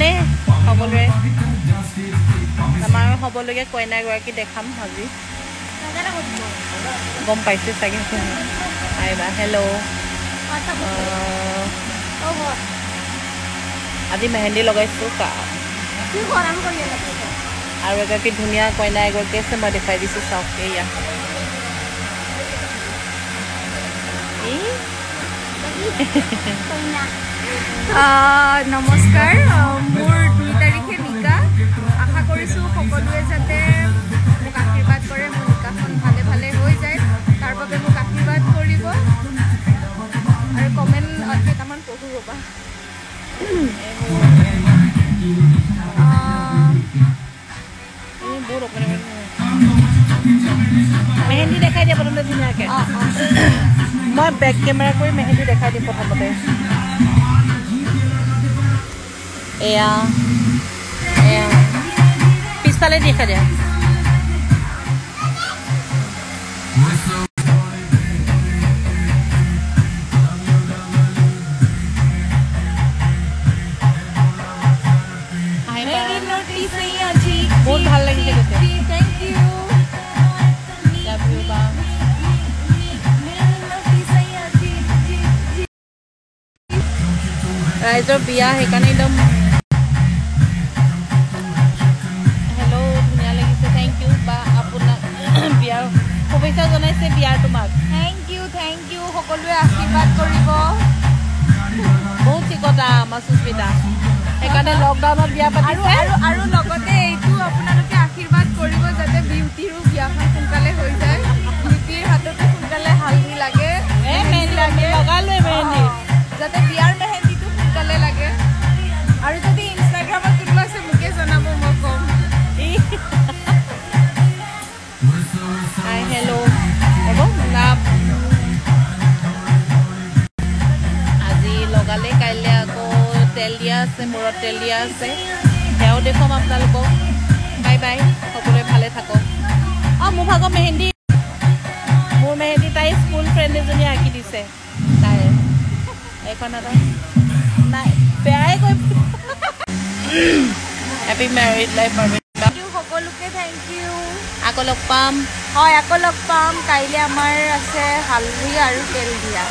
ভালনে সকলোৰে আমাৰ হ'বলগীয়া কইনা গৰাকী দেখাম আজি গম পাইছে চাগে আহিবা হেল্ল' আজি মেহেন্দি লগাইছোঁ আৰু এগৰাকী ধুনীয়া কইনা এগৰাকী আছে মই দেখাই দিছোঁ চাওক এয়া নমস্কাৰ মোৰ 2 তাৰিখে নিকা আশা কৰিছোঁ সকলোৱে যাতে মোক আশীৰ্বাদ কৰে মোৰ নিকাখন ভালে ভালে হৈ যায় তাৰ বাবে মোক আশীৰ্বাদ কৰিব আৰু কমেণ্ট কেইটামান পঢ়ো ৰ'বা মেহেন্দি দেখাই দিয়া প্ৰথমতে ধুনীয়াকৈ মই বেক কেমেৰা কৰি মেহেন্দি দেখাই দিম প্ৰথমতে এয়া এয়া পিছফালে দেখাই দিয়া বহুত ভাল লাগিছে ৰাইজৰ বিয়া সেইকাৰণে একদম হেল্ল' ধুনীয়া লাগিছে থেংক ইউ বা আপোনাক বিয়াৰ শুভেচ্ছা জনাইছে বিয়াৰ তোমাক থেংক ইউ সকলোৱে আশীৰ্বাদ কৰিব বহুত চিকতা আমাৰ সুস্মিতা সেইকাৰণে লকডাউনত বিয়া পাতিছে আৰু লগতে এইটো আপোনালোকে আশীৰ্বাদ কৰিব যাতে বিউটিৰো বিয়াখন সোনকালে হৈ যায় বিউটিৰ হাততে সোনকালে হালধি লাগে লগালোৱে মেহেন্দি যাতে বিয়াৰ মেহেন্দিটো সোনকালে লাগে আৰু যদি ইনষ্টাগ্ৰামত কোনোবা আছে মোকে জনাব মই ক'ম হাই হেল্ল' হ'ব আজি লগালে কাইলৈ আকৌ তেল দিয়া আছে মূৰত তেল দিয়া আছে সেয়াও দেখুৱাম আপোনালোকক বাই বাই সকলোৱে ভালে থাকক মোৰ ভাগৰ মেহেন্দি মোৰ মেহেন্দি তাই স্কুল ফ্ৰেণ্ড এজনীয়ে আঁকি দিছে তাই এইখন নাই বেয়াই কৈ হেপী মেৰিড লাইফ সকলোকে থেংক ইউ আকৌ লগ পাম হয় আকৌ লগ পাম কাইলৈ আমাৰ আছে হালধি আৰু তেল দিয়া